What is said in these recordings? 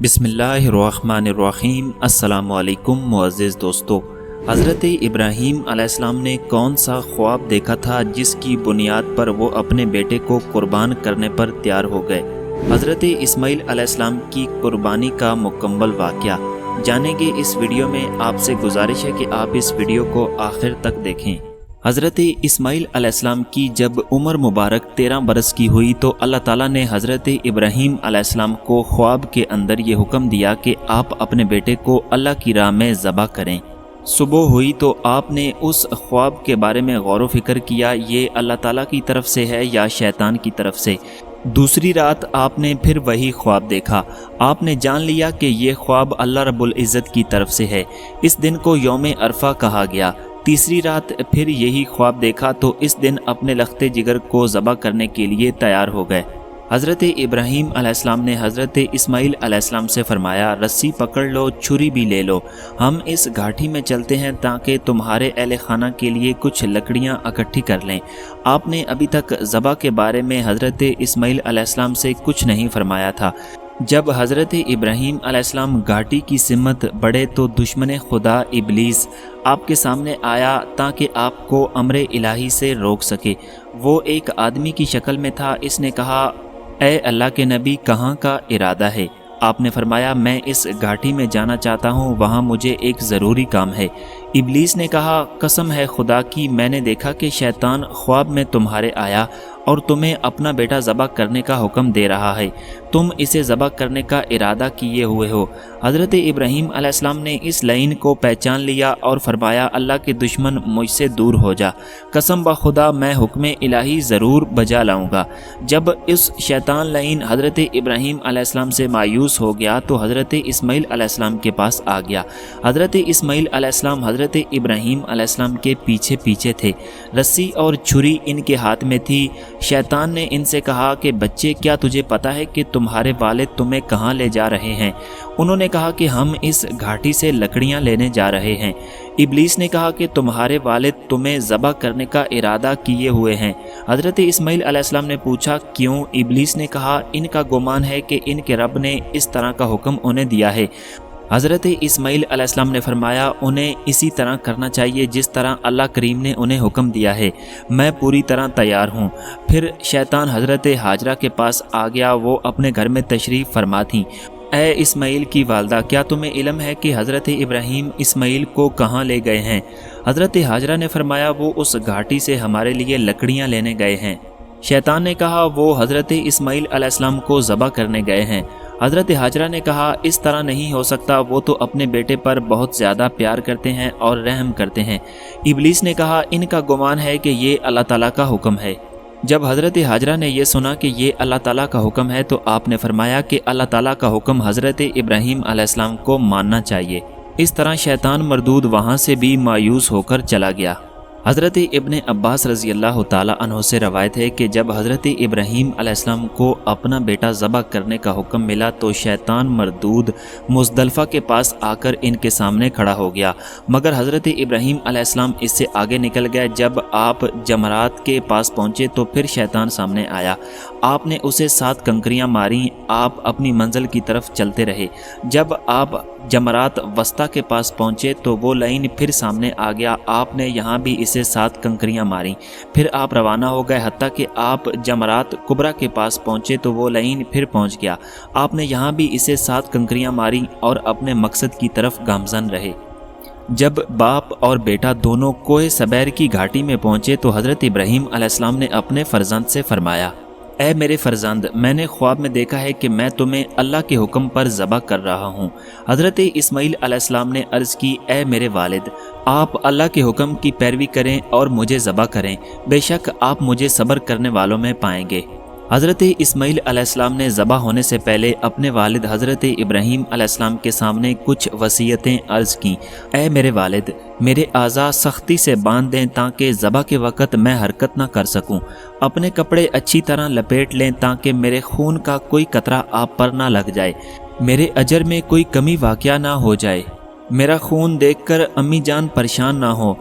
بسم اللہ الرحمن الرحیم۔ السلام علیکم معزز دوستو۔ حضرت ابراہیم علیہ السلام نے کون سا خواب دیکھا تھا جس کی بنیاد پر وہ اپنے بیٹے کو قربان کرنے پر تیار ہو گئے؟ حضرت اسماعیل علیہ السلام کی قربانی کا مکمل واقعہ جانیں گے اس ویڈیو میں۔ آپ سے گزارش ہے کہ آپ اس ویڈیو کو آخر تک دیکھیں۔ حضرت اسماعیل علیہ السلام کی جب عمر مبارک 13 برس کی ہوئی تو اللہ تعالیٰ نے حضرت ابراہیم علیہ السلام کو خواب کے اندر یہ حکم دیا کہ آپ اپنے بیٹے کو اللہ کی راہ میں ذبح کریں۔ صبح ہوئی تو آپ نے اس خواب کے بارے میں غور و فکر کیا، یہ اللہ تعالیٰ کی طرف سے ہے یا شیطان کی طرف سے۔ دوسری رات آپ نے پھر وہی خواب دیکھا۔ آپ نے جان لیا کہ یہ خواب اللہ رب العزت کی طرف سے ہے۔ اس دن کو یوم عرفہ کہا گیا۔ تیسری رات پھر یہی خواب دیکھا تو اس دن اپنے لخت جگر کو ذبح کرنے کے لیے تیار ہو گئے۔ حضرت ابراہیم علیہ السلام نے حضرت اسماعیل علیہ السلام سے فرمایا، رسی پکڑ لو، چھری بھی لے لو، ہم اس گھاٹی میں چلتے ہیں تاکہ تمہارے اہل خانہ کے لیے کچھ لکڑیاں اکٹھی کر لیں۔ آپ نے ابھی تک ذبح کے بارے میں حضرت اسماعیل علیہ السلام سے کچھ نہیں فرمایا تھا۔ جب حضرت ابراہیم علیہ السلام گھاٹی کی سمت بڑھے تو دشمن خدا ابلیس آپ کے سامنے آیا تاکہ آپ کو امر الہی سے روک سکے۔ وہ ایک آدمی کی شکل میں تھا۔ اس نے کہا، اے اللہ کے نبی، کہاں کا ارادہ ہے؟ آپ نے فرمایا، میں اس گھاٹی میں جانا چاہتا ہوں، وہاں مجھے ایک ضروری کام ہے۔ ابلیس نے کہا، قسم ہے خدا کی، میں نے دیکھا کہ شیطان خواب میں تمہارے آیا اور تمہیں اپنا بیٹا ذبح کرنے کا حکم دے رہا ہے، تم اسے ذبح کرنے کا ارادہ کیے ہوئے ہو۔ حضرت ابراہیم علیہ السلام نے اس لعین کو پہچان لیا اور فرمایا، اللہ کے دشمن، مجھ سے دور ہو جا، قسم بخدا میں حکم الہی ضرور بجا لاؤں گا۔ جب اس شیطان لعین حضرت ابراہیم علیہ السلام سے مایوس ہو گیا تو حضرت اسماعیل علیہ السلام کے پاس آ گیا۔ حضرت اسماعیل علیہ السلام حضرت ابراہیم علیہ السلام کے پیچھے پیچھے تھے، رسی اور چھری ان کے ہاتھ میں تھی۔ شیطان نے ان سے کہا کہ بچے، کیا تجھے پتا ہے کہ تمہارے والد تمہیں کہاں لے جا رہے ہیں؟ انہوں نے کہا کہ ہم اس گھاٹی سے لکڑیاں لینے جا رہے ہیں۔ ابلیس نے کہا کہ تمہارے والد تمہیں ذبح کرنے کا ارادہ کیے ہوئے ہیں۔ حضرت اسماعیل علیہ السلام نے پوچھا، کیوں؟ ابلیس نے کہا، ان کا گمان ہے کہ ان کے رب نے اس طرح کا حکم انہیں دیا ہے۔ حضرت اسماعیل علیہ السلام نے فرمایا، انہیں اسی طرح کرنا چاہیے جس طرح اللہ کریم نے انہیں حکم دیا ہے، میں پوری طرح تیار ہوں۔ پھر شیطان حضرت ہاجرہ کے پاس آ گیا، وہ اپنے گھر میں تشریف فرما تھیں۔ اے اسماعیل کی والدہ، کیا تمہیں علم ہے کہ حضرت ابراہیم اسماعیل کو کہاں لے گئے ہیں؟ حضرت ہاجرہ نے فرمایا، وہ اس گھاٹی سے ہمارے لیے لکڑیاں لینے گئے ہیں۔ شیطان نے کہا، وہ حضرت اسماعیل علیہ السلام کو ذبح کرنے گئے ہیں۔ حضرت ہاجرہ نے کہا، اس طرح نہیں ہو سکتا، وہ تو اپنے بیٹے پر بہت زیادہ پیار کرتے ہیں اور رحم کرتے ہیں۔ ابلیس نے کہا، ان کا گمان ہے کہ یہ اللہ تعالیٰ کا حکم ہے۔ جب حضرت ہاجرہ نے یہ سنا کہ یہ اللہ تعالیٰ کا حکم ہے تو آپ نے فرمایا کہ اللہ تعالیٰ کا حکم حضرت ابراہیم علیہ السلام کو ماننا چاہیے۔ اس طرح شیطان مردود وہاں سے بھی مایوس ہو کر چلا گیا۔ حضرت ابن عباس رضی اللہ تعالیٰ عنہ سے روایت ہے کہ جب حضرت ابراہیم علیہ السلام کو اپنا بیٹا ذبح کرنے کا حکم ملا تو شیطان مردود مزدلفہ کے پاس آ کر ان کے سامنے کھڑا ہو گیا، مگر حضرت ابراہیم علیہ السلام اس سے آگے نکل گئے۔ جب آپ جمرات کے پاس پہنچے تو پھر شیطان سامنے آیا، آپ نے اسے 7 کنکریاں ماریں، آپ اپنی منزل کی طرف چلتے رہے۔ جب آپ جمرات وسطیٰ کے پاس پہنچے تو وہ لعین پھر سامنے آ گیا، آپ نے یہاں بھی اسے 7 کنکریاں ماریں، پھر آپ روانہ ہو گئے، حتیٰ کہ آپ جمرات کبریٰ کے پاس پہنچے تو وہ لعین پھر پہنچ گیا، آپ نے یہاں بھی اسے 7 کنکریاں ماریں اور اپنے مقصد کی طرف گامزن رہے۔ جب باپ اور بیٹا دونوں کوہ صبیر کی گھاٹی میں پہنچے تو حضرت ابراہیم علیہ السلام نے اپنے فرزند سے فرمایا، اے میرے فرزند، میں نے خواب میں دیکھا ہے کہ میں تمہیں اللہ کے حکم پر ذبح کر رہا ہوں۔ حضرت اسماعیل علیہ السلام نے عرض کی، اے میرے والد، آپ اللہ کے حکم کی پیروی کریں اور مجھے ذبح کریں، بے شک آپ مجھے صبر کرنے والوں میں پائیں گے۔ حضرت اسماعیل علیہ السلام نے ذبح ہونے سے پہلے اپنے والد حضرت ابراہیم علیہ السلام کے سامنے کچھ وصیتیں عرض کیں۔ اے میرے والد، میرے اعضاء سختی سے باندھ دیں تاکہ ذبح کے وقت میں حرکت نہ کر سکوں۔ اپنے کپڑے اچھی طرح لپیٹ لیں تاکہ میرے خون کا کوئی قطرہ آپ پر نہ لگ جائے، میرے اجر میں کوئی کمی واقع نہ ہو جائے، میرا خون دیکھ کر امی جان پریشان نہ ہو۔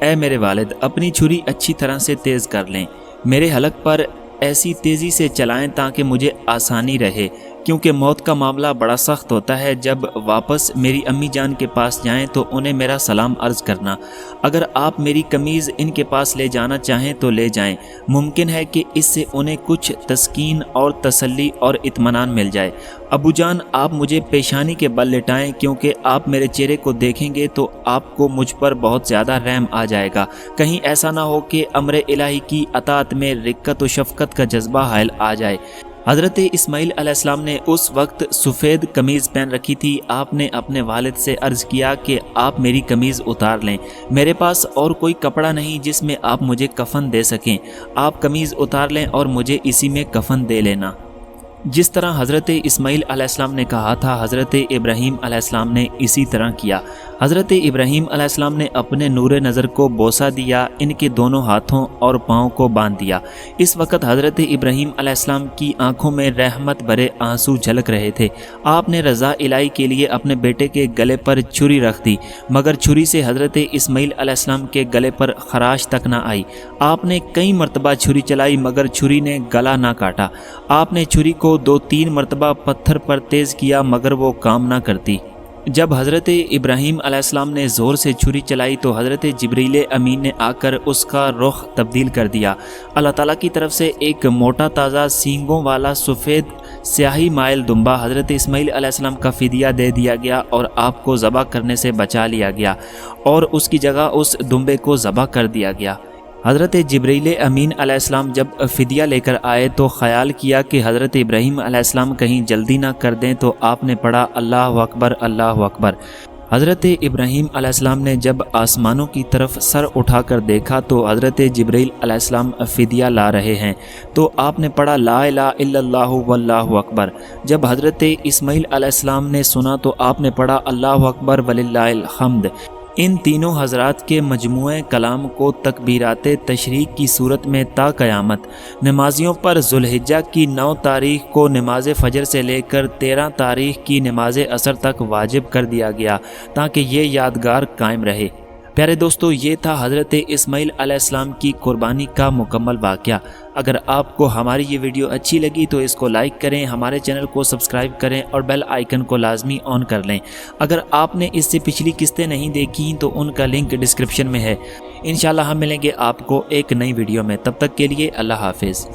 اے میرے والد، اپنی چھری اچھی طرح سے تیز کر لیں، میرے حلق پر ایسی تیزی سے چلائیں تاکہ مجھے آسانی رہے کیونکہ موت کا معاملہ بڑا سخت ہوتا ہے۔ جب واپس میری امی جان کے پاس جائیں تو انہیں میرا سلام عرض کرنا۔ اگر آپ میری قمیض ان کے پاس لے جانا چاہیں تو لے جائیں، ممکن ہے کہ اس سے انہیں کچھ تسکین اور تسلی اور اطمینان مل جائے۔ ابو جان، آپ مجھے پیشانی کے بل لٹائیں، کیونکہ آپ میرے چہرے کو دیکھیں گے تو آپ کو مجھ پر بہت زیادہ رحم آ جائے گا۔ کہیں ایسا نہ ہو کہ امر الہی کی اطاعت میں رقت و شفقت کا جذبہ حائل آ جائے۔ حضرت اسماعیل علیہ السلام نے اس وقت سفید قمیض پہن رکھی تھی۔ آپ نے اپنے والد سے عرض کیا کہ آپ میری قمیض اتار لیں، میرے پاس اور کوئی کپڑا نہیں جس میں آپ مجھے کفن دے سکیں، آپ قمیض اتار لیں اور مجھے اسی میں کفن دے لینا۔ جس طرح حضرت اسماعیل علیہ السلام نے کہا تھا، حضرت ابراہیم علیہ السلام نے اسی طرح کیا۔ حضرت ابراہیم علیہ السلام نے اپنے نور نظر کو بوسہ دیا، ان کے دونوں ہاتھوں اور پاؤں کو باندھ دیا۔ اس وقت حضرت ابراہیم علیہ السلام کی آنکھوں میں رحمت بھرے آنسو جھلک رہے تھے۔ آپ نے رضا الہی کے لیے اپنے بیٹے کے گلے پر چھری رکھ دی، مگر چھری سے حضرت اسماعیل علیہ السلام کے گلے پر خراش تک نہ آئی۔ آپ نے کئی مرتبہ چھری چلائی مگر چھری نے گلا نہ کاٹا۔ آپ نے چھری کو 2-3 مرتبہ پتھر پر تیز کیا مگر وہ کام نہ کرتی۔ جب حضرت ابراہیم علیہ السلام نے زور سے چھری چلائی تو حضرت جبریل امین نے آ کر اس کا رخ تبدیل کر دیا۔ اللہ تعالیٰ کی طرف سے ایک موٹا تازہ سینگوں والا سفید سیاہی مائل دمبا حضرت اسماعیل علیہ السلام کا فدیہ دے دیا گیا اور آپ کو ذبح کرنے سے بچا لیا گیا اور اس کی جگہ اس دمبے کو ذبح کر دیا گیا۔ حضرت جبریل امین علیہ السلام جب فدیہ لے کر آئے تو خیال کیا کہ حضرت ابراہیم علیہ السلام کہیں جلدی نہ کر دیں، تو آپ نے پڑھا اللہ اکبر اللہ اکبر۔ حضرت ابراہیم علیہ السلام نے جب آسمانوں کی طرف سر اٹھا کر دیکھا تو حضرت جبریل علیہ السلام فدیہ لا رہے ہیں، تو آپ نے پڑھا لا الہ الا اللہ واللہ اکبر۔ جب حضرت اسماعیل علیہ السلام نے سنا تو آپ نے پڑھا اللہ اکبر وللہ الحمد۔ ان تینوں حضرات کے مجموعہ کلام کو تکبیرات تشریق کی صورت میں تا قیامت نمازیوں پر ذوالحجہ کی 9 تاریخ کو نماز فجر سے لے کر 13 تاریخ کی نماز عصر تک واجب کر دیا گیا تاکہ یہ یادگار قائم رہے۔ پیارے دوستو، یہ تھا حضرت اسماعیل علیہ السلام کی قربانی کا مکمل واقعہ۔ اگر آپ کو ہماری یہ ویڈیو اچھی لگی تو اس کو لائک کریں، ہمارے چینل کو سبسکرائب کریں اور بیل آئیکن کو لازمی آن کر لیں۔ اگر آپ نے اس سے پچھلی قسطیں نہیں دیکھیں تو ان کا لنک ڈسکرپشن میں ہے۔ انشاءاللہ ہم ملیں گے آپ کو ایک نئی ویڈیو میں، تب تک کے لیے اللہ حافظ۔